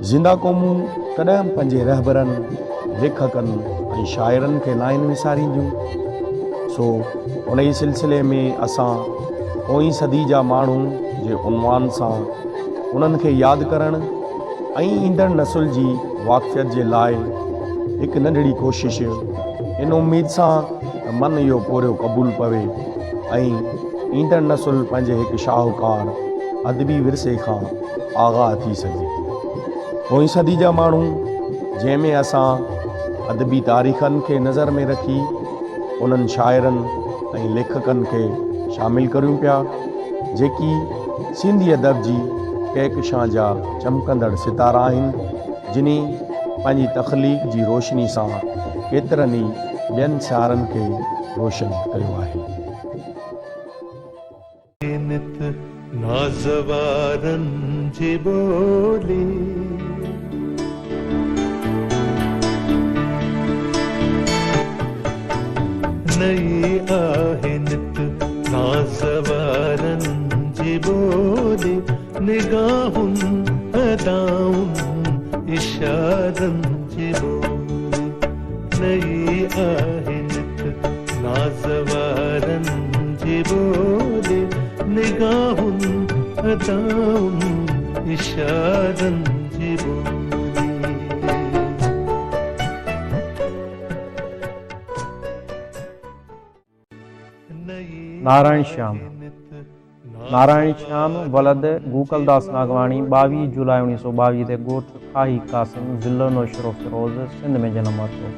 ज़िंदा क़ौमूं कॾहिं पंहिंजे रहबरनि, लेखकनि ऐं शाइरनि खे न आहिनि विसारींदियूं। सो उन ई सिलसिले में असां पोईं सदी जा माण्हू जे उनवान सां उन्हनि खे यादि करणु ऐं ईंदड़ नसुल जी वाक़फ़ियत जे लाइ हिकु नंढड़ी कोशिश, इन उम्मीद सां त मन इहो पोरियो क़बूल पवे ऐं ईंदड़ नसुल पंहिंजे हिकु शाहूकार अदबी विरसे खां आगाह थी सघे। पोईं सदी जा माण्हू जंहिंमें असां अदबी तारीख़नि खे नज़र में रखी उन्हनि शाइरनि ऐं लेखकनि खे शामिल करियूं पिया जेकी सिंधी अदब जी कहकशां जा चमकंदड़ सितारा आहिनि, जिनी पंहिंजी तख़लीक़ जी रोशनी सां केतिरनि ई ॿियनि सियारनि खे रोशन कयो आहे। नाज़वारनि जी ॿोली नई आहे नित, नाज़वारनि जी ॿोली निगाहुनि अदाउनि इशारनि जी ॿोली नई आहे नित, नाज़वारनि जी ॿोली निगाहुनि अदाउनि इशारनि जी ॿोली। नारायण श्याम। नारायण श्याम वलद गूकलदास नागवाणी 22 जुलाई 1922 ते ॻोठ खाही कासिम ज़िलो नौशरो फिरोज़ सिंध में जनम वरितो।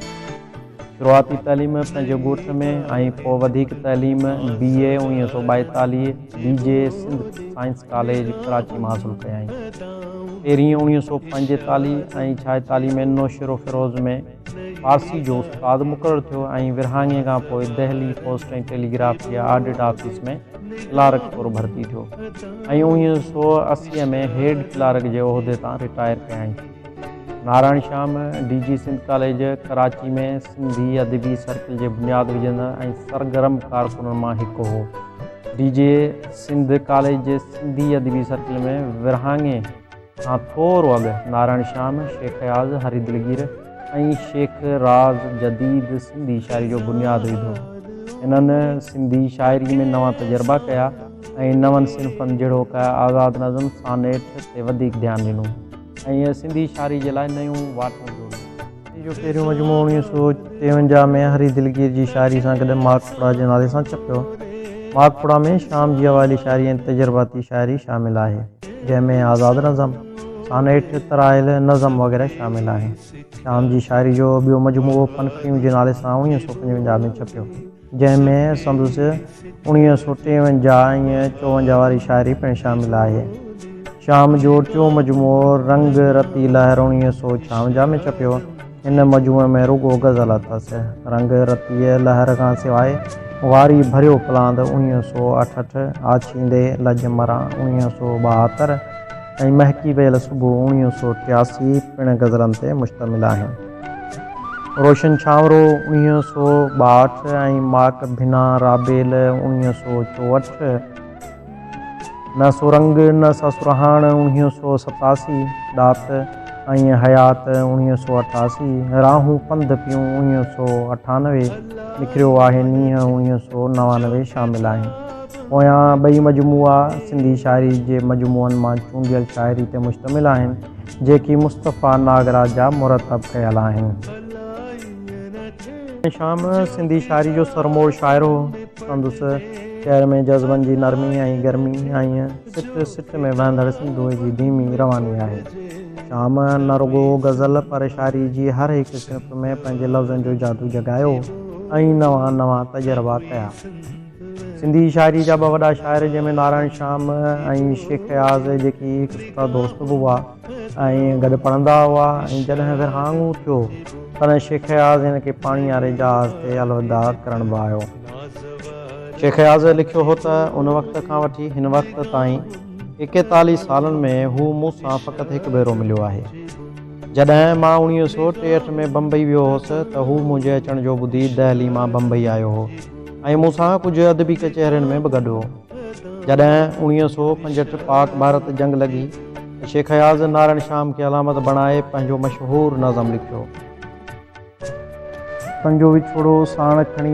शुरूआती तइलीम पंहिंजे ॻोठ में ऐं पोइ वधीक तइलीम BA 1942 DJ Sindh science college Karachi मां हासिलु कयाईं। पहिरीं 1945 ऐं 46 में नौशरो फिरोज़ में फारसी जो उस्ताद मुक़ररु थियो ऐं विरहाङे खां पोइ दहली पोस्ट ऐं टेलीग्राफ या ऑडिट ऑफिस में क्लार्क तौरु भर्ती थियो ऐं 1980 में हेड क्लार्क जे उहिदे तां रिटायर कयाईं। नारायण श्याम DG सिंध कॉलेज कराची में सिंधी अदबी सर्किल जे बुनियादु विझंदड़ ऐं सरगर्म कारकुननि मां हिकु हो। DJ सिंध कॉलेज जे सिंधी अदबी सर्किल में विरहाङे खां थोरो अॻु नारायण श्याम, शेख अयाज़, हरी दिलगीर ऐं शेख राज जदीद सिंधी शाइरी जो बुनियादु विधो। इन्हनि सिंधी शाइरी में नवां तजुर्बा कया ऐं नवनि सिन्फ़नि जहिड़ोक आज़ाद नज़म, सानेट ते वधीक ध्यानु ॾिनो ऐं सिंधी शाइरी जे लाइ नयूं वाटूं जोड़ियूं। जो पहिरियों मजमूओ 1953 में हरी दिलगीर जी शाइरी सां गॾु मागपुड़ा जे नाले सां छपियो। मागपुड़ा में शाम जी अवाली शाइरी ऐं तजुर्बाती शाइरी शामिल आहे, जंहिंमें आज़ाद नज़म, सानेट, तराइल, नज़म वग़ैरह शामिल आहे। शाम जी शाइरी जो ॿियो मजमूओ पनखड़ियूं जे नाले सां 1955 में छपियो, जंहिंमें संदसि 1953 ऐं 54 वारी शाइरी पिणु शामिल आहे। शाम जो टियों मजमूओ रंग रती लहर 1956 में छपियो। हिन मजमूए में रुगो गज़ल अथसि। रंग रती लहर खां सवाइ वारी भरियो पलांद 1968, आछींदे लजमरा 1972 ऐं महकी वियल सुबुह 1983 पिणु गज़लनि ते मुश्तमिल आहिनि। रोशन छांवरो 1962 ऐं माक भिना राबेल 1964, न सुरंग न ससुरहाण 1987, ॾात ऐं हयात 1988, राहूं पंध पियूं 1998, निकिरियो आहे नींहं 1999 शामिल आहिनि। पोयां ॿई मजमूआ सिंधी शाइरी जे मजमूअनि मां चूंडियल शाइरी ते मुश्तमिल आहिनि, जेकी मुस्तफ़ा नागराज जा मुरतब कयल आहिनि। शाम सिंधी शाइरी जो सरमोड़ शाइर हो। संदसि शहर में जज़्बनि जी नरमी ऐं गर्मी ऐं सिट सिट में वहंदड़ सिंधूअ जी धीमी रवानी आहे। शाम न रुगो गज़ल पर शाइरी जी हर हिकु सिंफ़ में पंहिंजे लफ़्ज़नि जो जादू जॻायो ऐं नवां नवां तजुर्बा कया। सिंधी शाइरी जा ॿ वॾा शाइर, जंहिंमें नारायण श्याम ऐं शेख अयाज़, जेकी हिकु सुठा दोस्त बि हुआ ऐं गॾु पढ़ंदा हुआ, ऐं जॾहिं विरहाङो थियो तॾहिं शेख अयाज़ हिन खे पाणी वारे जहाज़ ते अलविदा करण बि आयो। शेख अयाज़ लिखियो हो त उन वक़्त खां वठी हिन वक़्त ताईं 41 सालनि में हू मूंसां फ़क़ति हिकु भेरो मिलियो आहे। जॾहिं मां 1963 में बम्बई वियो हुउसि त हू मुंहिंजे अचण जो ॿुधी दहली मां बम्बई आयो हो ऐं मूंसां कुझु अदबी कचहरियुनि में बि गॾु हो। जॾहिं 1965 पाक भारत जंग लॻी शेख अयाज़ नारायण शाम खे अलामत बणाए पंहिंजो मशहूरु नज़म लिखियो। पंहिंजो विछोड़ो साण खणी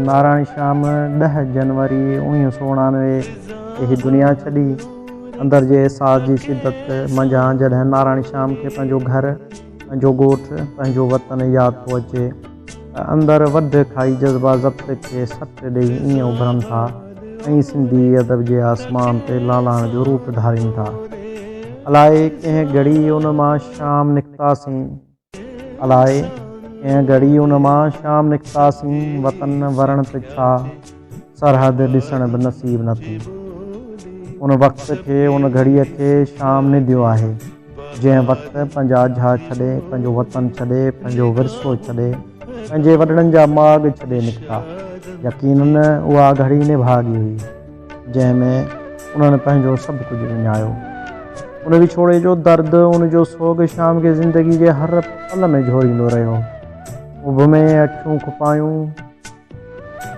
नारायण शाम 10 जनवरी 1999 हीअ दुनिया छॾी। अंदरि जे अहसास जी शिदत मंझां जॾहिं नारायण शाम खे पंहिंजो घर, पंहिंजो ॻोठु, पंहिंजो वतन यादि थो अचे त अंदरि वध खाई जज़्बा ज़ब्त खे सट ॾेई ईअं उभरनि था ऐं सिंधी अदब जे आसमान ते लालाण जो रूप धारीनि था। अलाए कंहिं घड़ी उन मां शाम निकितासीं, अलाए कंहिं घड़ी उन मां शाम निकितासीं, वतन वरण ते छा सरहद ॾिसण बि नसीब न थी। उन वक़्त खे, उन घड़ीअ खे शाम निदियो आहे, जंहिं वक़्तु पंहिंजा झा छॾे, पंहिंजो वतन छॾे, पंहिंजो विरसो छॾे, पंहिंजे वॾड़नि जा माॻ छॾे निकिता। यकीनन उहा घड़ी निभागी हुई जंहिंमें उन्हनि पंहिंजो सभु कुझु विञायो। उन विछोड़े जो दर्द, उन जो सोग शाम खे ज़िंदगी जे हर पल में झोरींदो रहियो। उभ में अखियूं खुपायूं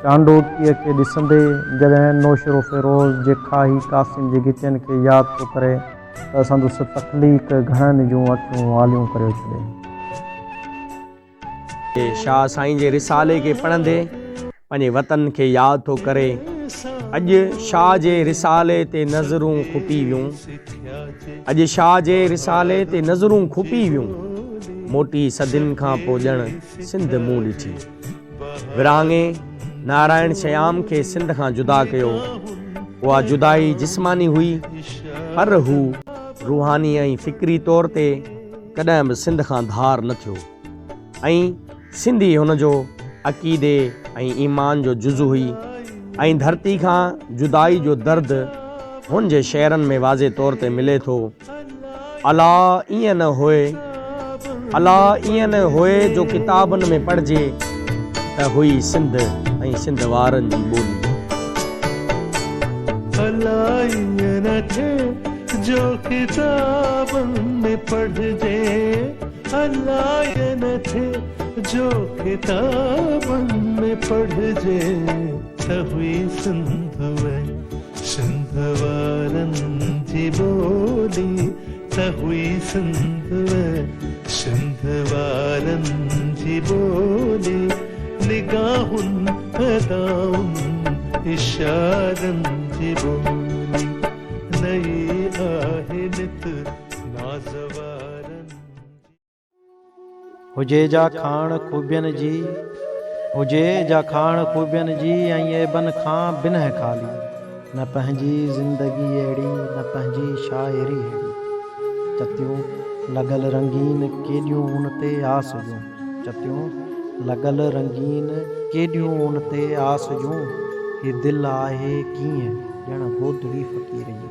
चांडोकीअ खे ॾिसंदे, जॾहिं नौशरो फ़िरोज़ जे खाही कासिम जे गीतनि खे यादि थो करे त संदसि तख़लीक़ घणनि जूं अखियूं वालियूं करे छॾे। शाह साईं जे रिसाले खे पढ़ंदे पंहिंजे वतन खे यादि थो करे। अॼु शाह जे रिसाले ते नज़रूं खुपी वियूं, अॼु शाह जे रिसाले ते नज़रूं खुपी वियूं, मोटी सदियुनि खां पोइ ॼण सिंध मूं ॾिठी। विरांगे नारायण श्याम खे सिंध खां जुदा कयो। उहा जुदाई जिस्मानी हुई, पर हू रूहानी ऐं फ़िक्री तौर ते कॾहिं बि सिंध खां धार न थियो ऐं सिंधी हुनजो अक़ीदे ऐं ईमान जो जुज़ हुई। ऐं धरती खां जुदाई जो दर्द हुन जे शेरनि में वाज़े तौर ते मिले थो। अला ईअं न होए, अला ईअं न होए जो किताबनि में पढ़िजे त हुई सिंध ऐं सिंध वारनि जी ॿोली। अला ईअं न थिए जो किताबनि में पढ़िजे, अला ईअं न थिए जो किताबनि में पढ़िजे त हुई सिंध सिंध वारनि जी ॿोली, त हुई सिंध सिंध वारनि जी ॿोली। निगाहुनि अदाउनि इशारनि जी ॿोली, नई आहे नित नाज़ वारनि। हुजे जा खाण खूबियनि जी, हुजे जा खाण खूबियनि जी, ऐं ऐबनि खां बिनह ख़ाली। न पंहिंजी ज़िंदगी अहिड़ी, न पंहिंजी शाइरी अहिड़ी। चतियूं लॻल रंगीन केॾियूं उन ते आस जूं, चतियूं लॻल रंगीन केॾियूं उन ते आस जूं। ही दिलि आहे कीअं ॼण गोदड़ी फ़क़ीर जी।